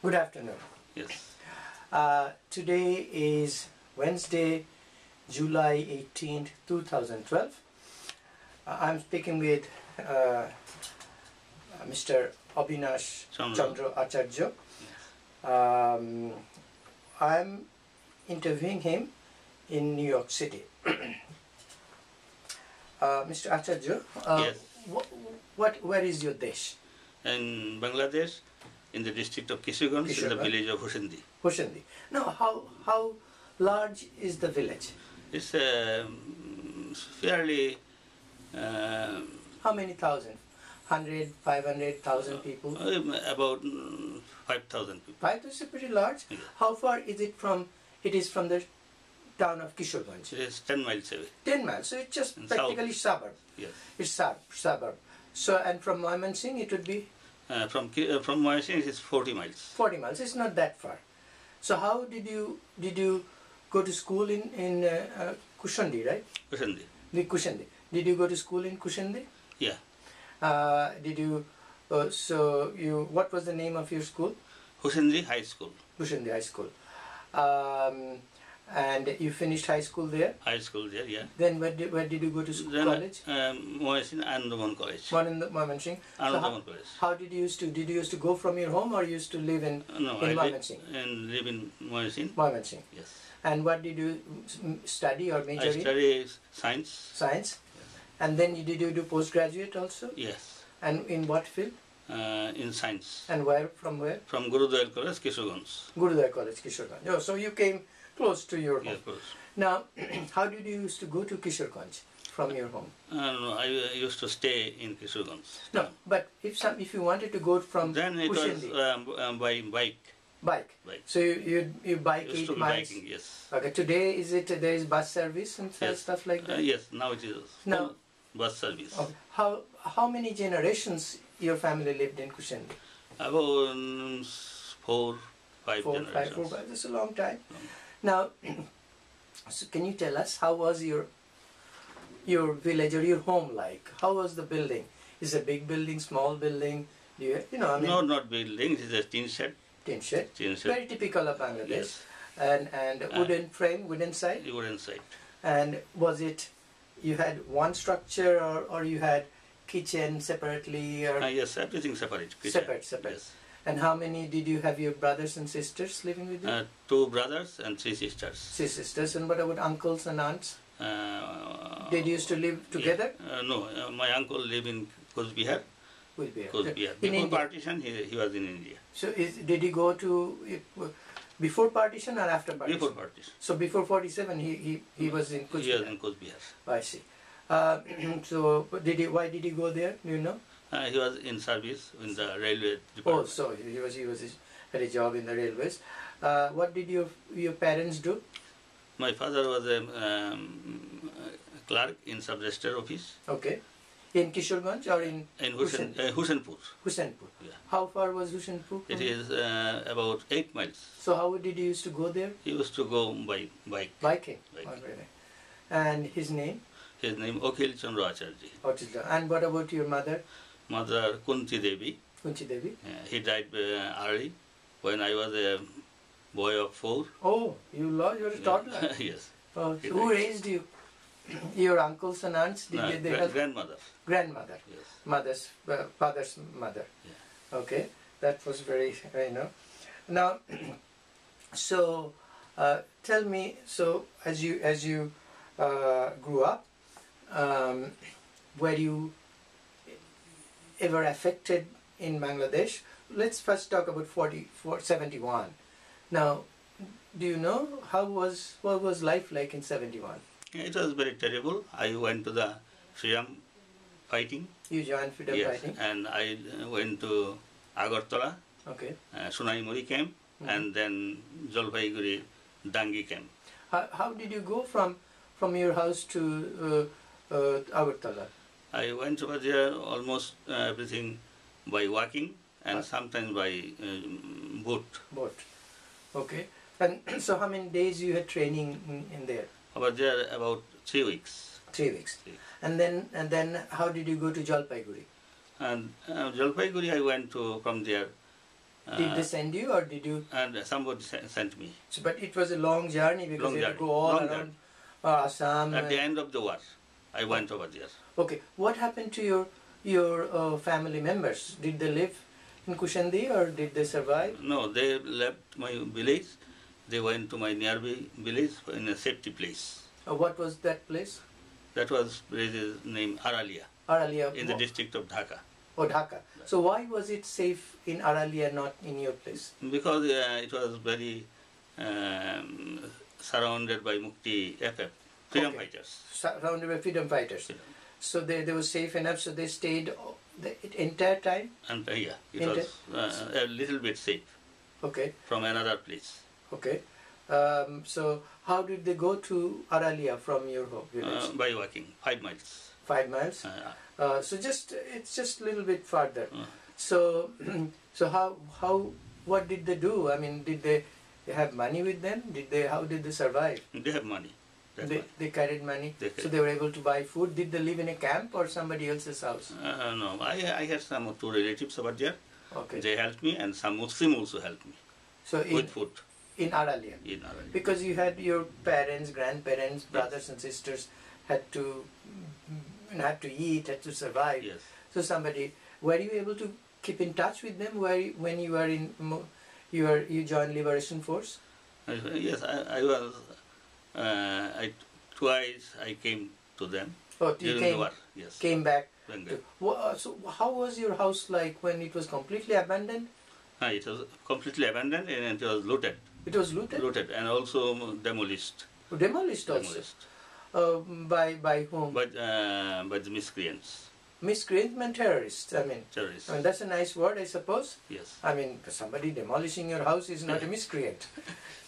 Good afternoon. Yes. Today is Wednesday, July 18th, 2012. I'm speaking with Mr. Abinash Chandra Acharjee. Yes. I'm interviewing him in New York City. Mr. Acharjee, Yes. where is your desh? In Bangladesh, in the district of Kishuganj, in the village of Hussendi. Hussendi. Now, how large is the village? It's fairly... how many thousand? 100, 500,000 people? About 5,000 people. 5,000 is pretty large. Yes. How far is it from? It is from the town of Kishoreganj. It is 10 miles away. 10 miles. So it's just In practically suburb. Yes. It's suburb. So and from Moimansingh it would be? From Moimansingh it is 40 miles. 40 miles. It's not that far. So how did you go to school in Kushendi, right? Hussendi. The Kushendi. Did you go to school in Kushendi? Yeah. Did you? What was the name of your school? Hussendi High School. Hussendi High School. And you finished high school there? High school there, yeah. Then where did you go to school, college? Moimansingh Andaman College. One in the Moimansingh. Andaman College. How did you used to go from your home, or you used to live in Moimansingh? And live in Moimansingh. Moimansingh. Yes. And what did you study or major in? I study science. Science. Yes. And then did you do postgraduate also? Yes. And in what field? In science. And where? From where? From Gurudwara College, Kishoreganj. Gurudwara College, Kishoreganj. Oh, so you came close to your home. Yeah, close. Now, how did you used to go to Kishoreganj from your home? No, I used to stay in Kishoreganj. No, but if you wanted to go from then it Kushendi, was by bike. Bike. So you bike used 8 to be miles. biking, yes. Okay. Today there is bus service and Yes. stuff like that. Yes, now it is Now- bus service. Okay. How many generations your family lived in Kushendi? About 4, 5 generations. 4, 5. That's a long time. Now, so can you tell us how was your village or your home like? How was the building? Is it a big building, small building? No, not building. It is a tin shed. Tin shed. Tin shed. Very typical of Bangladesh. Yes. And wooden frame, wooden side. Wooden side. And was it, you had one structure or you had kitchen separately? Or Yes, everything separate. Kitchen. Separate. Yes. And how many did you have your brothers and sisters living with you? 2 brothers and 3 sisters. 3 sisters. And what about uncles and aunts? They used to live together? Yeah. No, my uncle lived in Coachbihar. Coachbihar. In Before India. partition, he was in India. So did he go to before partition or after partition? Before partition. So before 47 he was in Coachbihar. He was in Coachbihar. I see. So why did he go there? Do you know? He was in service in the railway Oh, department. so he was had a job in the railways. What did your parents do? My father was a clerk in sub-register office. Okay. In Kishoreganj or in Hussenpur. Hussenpur. Yeah. How far was Hussenpur? It is about 8 miles. So how did he used to go there? He used to go by bike. Biking. Biking. Oh, really. And his name? His name Acharjee-Chandra Acharjee. And what about your mother? Mother Kunti Devi. Kunti Devi. He died early when I was a boy of 4. Oh, you're a toddler. Yes. Oh, so who raised you? Your uncles and aunts? Did they help? Grandmother. Grandmother. Yes. Father's mother. Yeah. Okay, that was very, Now, so tell me, so as you grew up, were you ever affected in Bangladesh? Let's first talk about 71. Now, do you know what was life like in 71? It was very terrible. I went to the freedom fighting. You joined freedom fighting? And I went to Agartala, Okay. Sunaimuri camp, and then Jalpaiguri Dangi camp. How did you go from your house to Agartala? I went over there almost everything by walking and sometimes by boat. Boat. Okay. And so how many days you had training in there? Over there about 3 weeks. 3 weeks. And then how did you go to Jalpaiguri? And Jalpaiguri I went to from there Did they send you or did you? And somebody sent me. So, but it was a long journey because Long you had to journey. go all Long around journey. Assam. At the end of the war, I went over there. Okay, what happened to your family members? Did they live in Kushandi or did they survive? No, they left my village. They went to my nearby village in a safety place. What was that place? That was place named Aralia Aralia. in the district of Dhaka. Oh, Dhaka. So why was it safe in Aralia, not in your place? Because it was very surrounded by Mukti FF, freedom fighters. Surrounded by freedom fighters. Yeah. So they were safe enough, so they stayed the entire time? And yeah, it was a little bit safe Okay. from another place. Okay. So how did they go to Aralia from your home village? By walking, 5 miles. 5 miles? So it's just a little bit farther. Uh, So what did they do? I mean, did they have money with them? How did they survive? They have money. They carried money, so they were able to buy food. Did they live in a camp or somebody else's house? No, I had some 2 relatives over there. Okay. They helped me, and some Muslim also helped me So with food. in Aralia, In Aralia. because you had your parents, grandparents, brothers and sisters had to eat, had to survive. Yes. So were you able to keep in touch with them when you were you joined Liberation Force? Yes, I was. Twice I came to them Oh, during the war. Yes. came back. Bengal. So how was your house like when it was completely abandoned? It was completely abandoned and it was looted. It was looted? Looted and also demolished. Demolished also? Demolished. By whom? By the miscreants. Miscreants and terrorists, Terrorists. I mean, that's a nice word, I suppose. Yes. I mean, somebody demolishing your house is not a miscreant.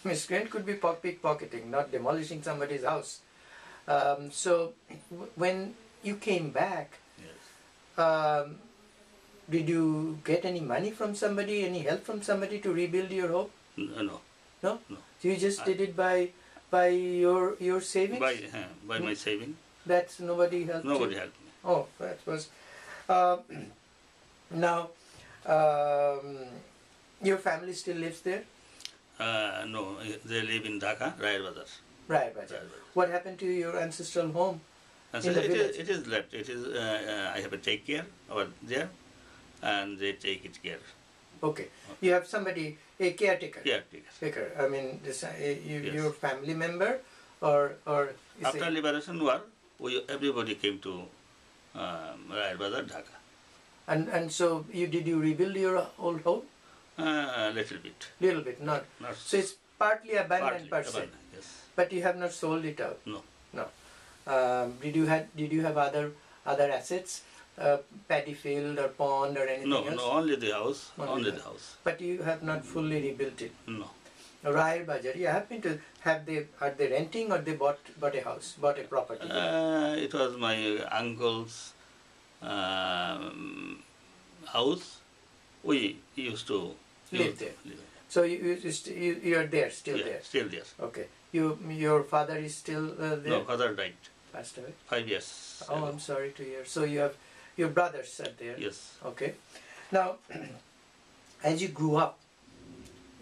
Miscreant could be pickpocketing, not demolishing somebody's house. So, when you came back, Yes. did you get any money from somebody, any help from somebody to rebuild your home? No. No? No. So you just did it by your savings? By my saving. That's nobody helped you? Nobody helped me. Oh, that was... now, your family still lives there? No, they live in Dhaka, Raya Bazar. Right, right. What happened to your ancestral home? And In so the village? it is left. It is. I have to take care over there, and they take it care. Okay. You have somebody, a caretaker? Caretaker. I mean, this, Yes. your family member or is After it, liberation war, everybody came to Raya Bazar, Dhaka. and so did you rebuild your old home? A little bit. Little bit, not. Not So it's partly abandoned per se, abandoned, yes. but you have not sold it out. No. No. Did you have other assets, paddy field or pond or anything No, else? no, only the house. Only Only the- the house. But you have not fully rebuilt it. No. Raya Bazar, you happen to are they renting or they bought a house, bought a property? It was my uncle's house. We used to Live there. So you are there, still Yeah, there. still there. Okay. Your father is still there? No, father died Passed away. 5 years Oh, ago. I'm sorry to hear. So you have your brothers are there. Yes. Okay. Now, as you grew up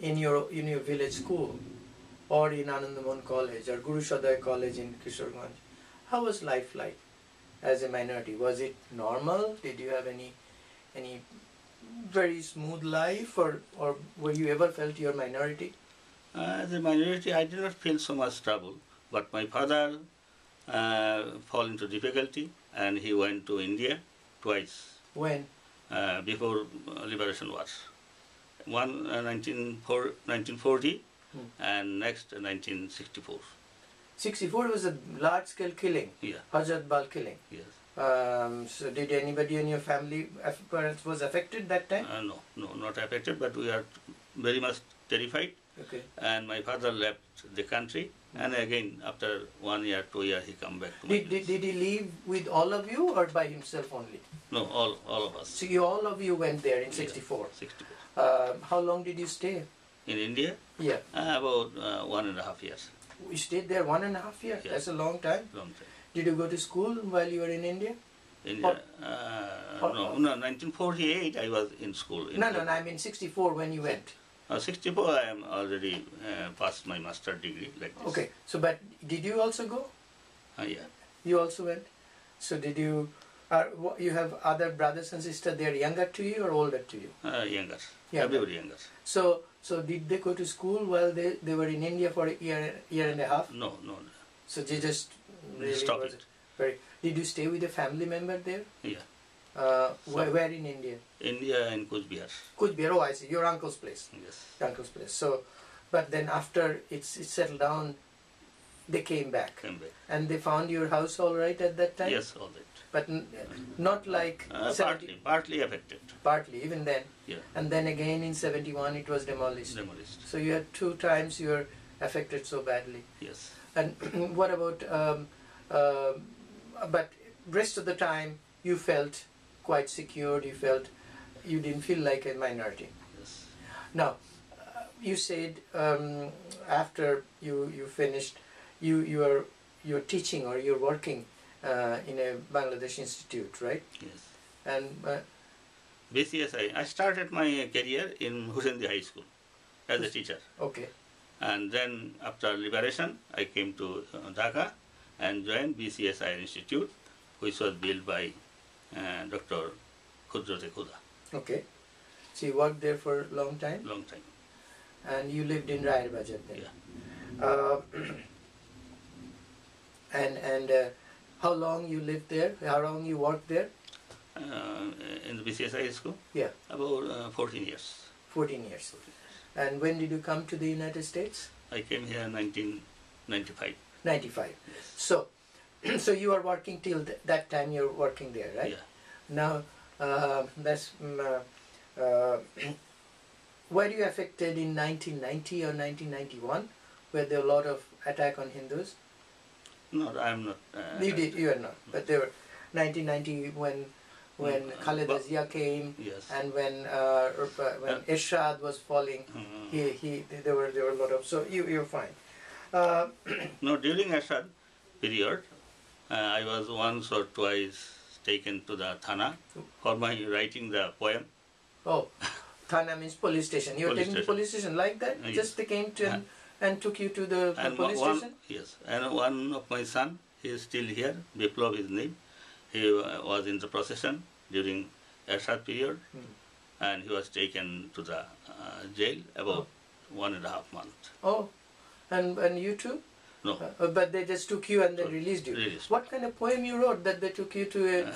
in your village school, or in Anandamohan College or Guru Shaday College in Kishoreganj, how was life like as a minority? Was it normal? Did you have any very smooth life, or were you ever felt your minority? As a minority, I did not feel so much trouble, but my father fell into difficulty, and he went to India twice When? before liberation war. One 1940, and next 1964. 64 was a large-scale killing, Yeah. Hazrat Bal killing. Yes. So did anybody in your family was affected that time? No, not affected, but we are very much terrified. Okay. And my father left the country, and again after 1 year, 2 years, he come back to my Did place. he leave with all of you or by himself only? No, all of us. So all of you went there in 64. 64. How long did you stay? In India, Yeah. about 1.5 years. You stayed there 1.5 years. Yeah. That's a long time. Long time. Did you go to school while you were in India? India. No, 1948 I was in school. No, I mean 64 when you went. 64 I am already passed my master degree like this. Okay, so but did you also go? Yeah. You also went? So did you, you have other brothers and sisters, they are younger to you or older to you? Younger. Everybody younger. So did they go to school while they were in India for a year and a half? No. So they just really Stop it. Did you stay with a family member there? Yeah. Where in India? India and Kuch Bihar. Kuch Bihar, oh I see, your uncle's place. Yes. Your uncle's place. So, but then after it settled down, they came back. And they found your house all right at that time? Yes, all right. But not like... partly affected. Partly, even then. Yeah. And then again in 71 it was demolished. So you had 2 times you were affected so badly. Yes. And what about... but rest of the time you felt quite secured, you didn't feel like a minority. Yes. Now, you said after you finished, you're teaching or you're working in a Bangladesh institute, right? Yes. And BCSI, I started my career in Husendi High School as a teacher. Okay. And then after liberation, I came to Dhaka and joined BCSI Institute, which was built by Dr. Khudrate Khuda. Okay. So you worked there for a long time? Long time. And you lived in Raya Bajar then? Yeah. And how long you lived there? How long you worked there? In the BCSI school? Yeah. About 14 years. 14 years. And when did you come to the United States? I came here in 1995. 95. Yes. So you are working till that time you're working there, right? Yeah. Now, were you affected in 1990 or 1991? Were there a lot of attack on Hindus? No, I'm not. You are not. But there were 1990 when Khaleda Zia came, yes. and when Ershad was falling, there were a lot of. So you're fine. No, during Ershad period, I was once or twice taken to the Thana for my writing the poem. Oh, Thana means police station. You were taken to police station like that? Yes. Just they came to and took you to the police station? Yes, and one of my son, he is still here, Biplov his name. He was in the procession during Ershad period, and he was taken to the jail about 1.5 months. Oh, and you too? No. But they just took you and then released you. What kind of poem you wrote that they took you to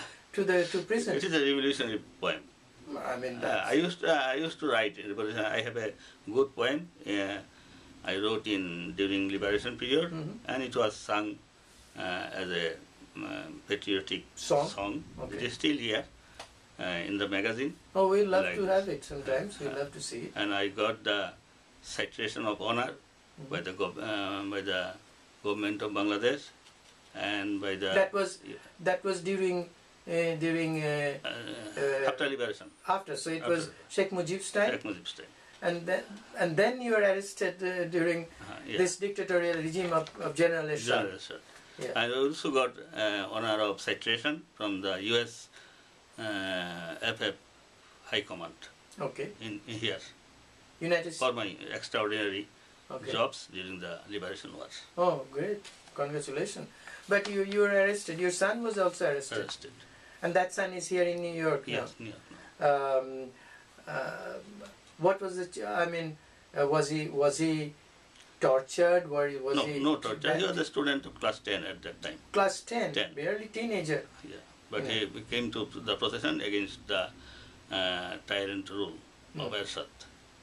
prison? It is a revolutionary poem. I mean, I used to write. I have a good poem. I wrote during liberation period, and it was sung as a patriotic song. Okay. It is still here in the magazine. Oh, we love to have it sometimes. We love to see it. And I got the citation of honor by the government of Bangladesh, and by the that was during after liberation. After, so it was Sheikh Mujib's time. Sheikh Mujib's time. And then you were arrested during this dictatorial regime of General Ershad. Yeah. I also got honor of citation from the U.S. FF High Command. Okay. In here. United States. For my extraordinary jobs during the liberation wars. Oh, great! Congratulations. But you were arrested. Your son was also arrested. And that son is here in New York now. Yes, New York. What was it? I mean, was he tortured? No torture. He was a student of class 10 at that time. Class 10? Barely teenager. Yeah, but he came to the procession against the tyrant rule of Ershad.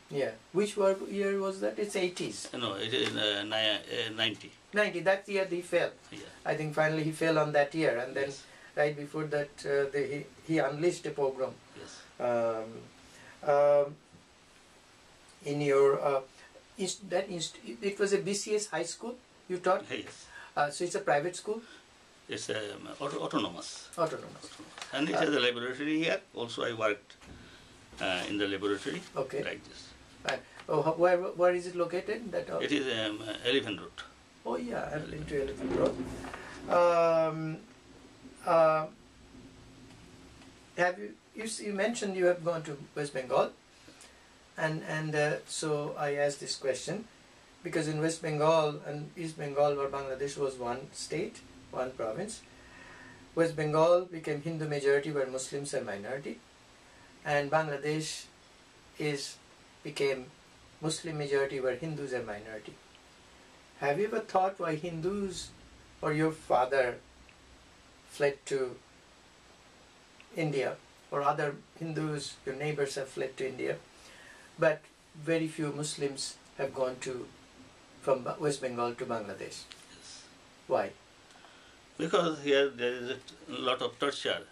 Yeah. Which year was that? It's 80s. No, it is 90. 90. That year he fell. Yeah. I think finally he fell on that year, and then right before that he unleashed a pogrom. Yes. In your it was a BCS high school you taught? Yes. So it's a private school? It's autonomous. Autonomous. And it has a laboratory here. Also I worked in the laboratory like this. Where is it located? It is Elephant Road. Oh yeah, I've been to Elephant Road. have you mentioned you have gone to West Bengal, and so I asked this question because in West Bengal and East Bengal, where Bangladesh was one state, one province, West Bengal became Hindu majority where Muslims are minority, and Bangladesh became Muslim majority where Hindus are minority. Have you ever thought why Hindus or your father fled to India, or other Hindus, your neighbors have fled to India, but very few Muslims have gone from West Bengal to Bangladesh? Yes. Why? Because here there is a lot of torture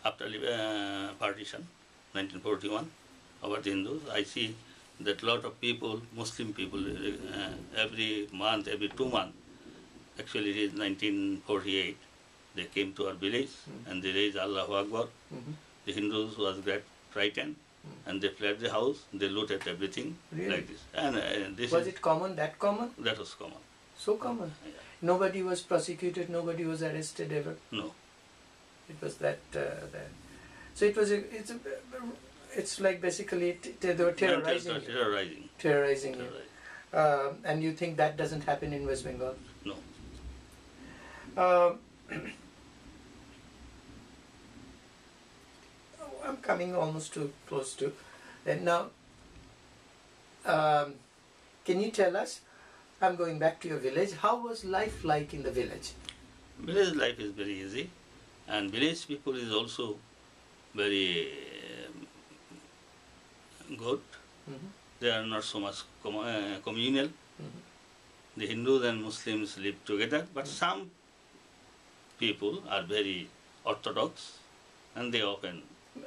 after partition, 1941, over the Hindus. I see that lot of people, Muslim people, every month, every 2 months, actually it is 1948, they came to our village and they raised Allahu Akbar. The Hindus was get frightened and they fled the house, they looted everything. Really? Like this. And this was it common, that common? That was common. So common? Yeah. Nobody was prosecuted, nobody was arrested ever? No. It was that. So it's like basically they were terrorizing you. Terrorizing you. And you think that doesn't happen in West Bengal? No. I'm coming almost too close to. And now, can you tell us, I'm going back to your village, how was life like in the village? Village life is very easy, and village people is also very good. They are not so much communal. The Hindus and Muslims live together, but some people are very orthodox, and they often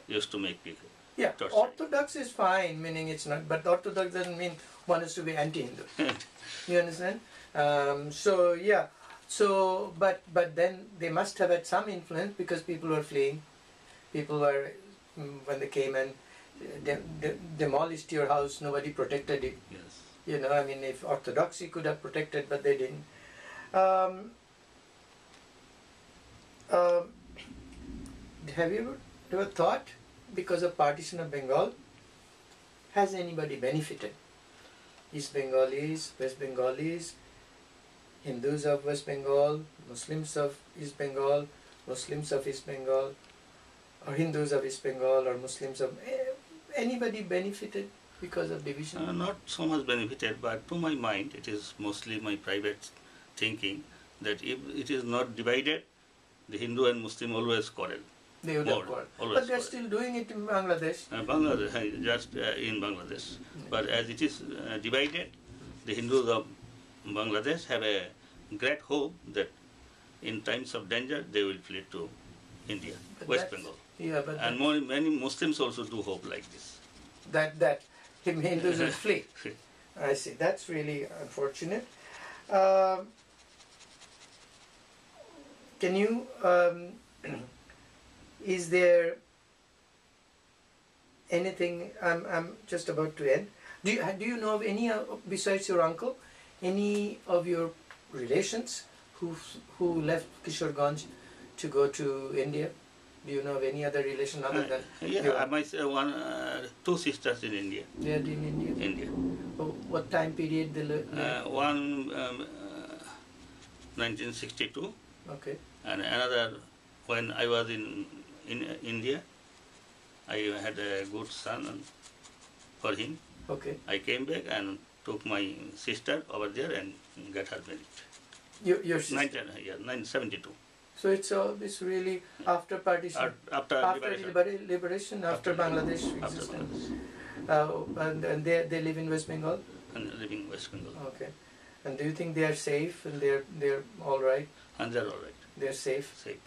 used to make people. Yeah, torture. orthodox is fine, meaning it's not, but orthodox doesn't mean one is to be anti-Hindu. You understand? But then they must have had some influence because people were fleeing. People were, when they came and demolished your house, nobody protected it. Yes. You know, I mean, if orthodoxy could have protected, but they didn't. Have you ever thought, because of partition of Bengal, has anybody benefited? East Bengalis, West Bengalis, Hindus of West Bengal, Muslims of East Bengal, Muslims of East Bengal, or Hindus of East Bengal, or Muslims of... Anybody benefited because of division? Not so much benefited, but to my mind, it is mostly my private thinking that if it is not divided, the Hindu and Muslim always quarrel. They would have quarreled. But they're still doing it in Bangladesh. Bangladesh, just in Bangladesh. But as it is divided, the Hindus of Bangladesh have a great hope that in times of danger they will flee to India, But West Bengal. Yeah, but And many Muslims also do hope like this. that Hindus will flee. I see. That's really unfortunate. Can you? Is there anything? I'm just about to end. Do you know of any besides your uncle, any of your relations who left Kishoreganj to go to India? Do you know of any other relation other than? Yeah, my two sisters in India. They are in India. India. Oh, what time period they lived? One 1962. Okay. And another when I was in India. I had a good son for him. Okay. I came back and took my sister over there and got her married. Your sister? 1972. So it's really after partition, After liberation, after Bangladesh existence. And they live in West Bengal? And living in West Bengal. Okay. And do you think they are safe and they're all right? And they're all right. They're safe? Safe.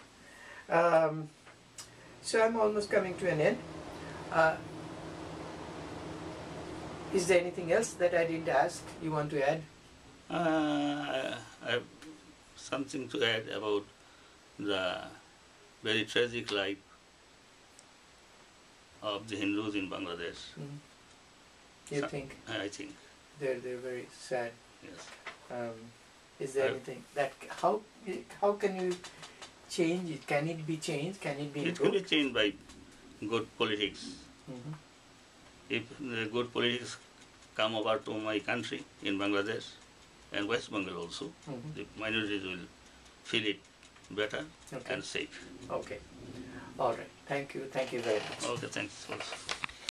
So I'm almost coming to an end. Is there anything else that I didn't ask you want to add? I have something to add about the very tragic life of the Hindus in Bangladesh. You think? I think. They're very sad. Yes. Is there anything that how can you change it? Can it be changed? Can it be It improved? can be changed by good politics. Mhm. If the good politics come over to my country in Bangladesh and West Bengal also, Mhm. the minorities will feel it better Okay. and safe. Okay. All right. Thank you. Thank you very much. Okay, thanks.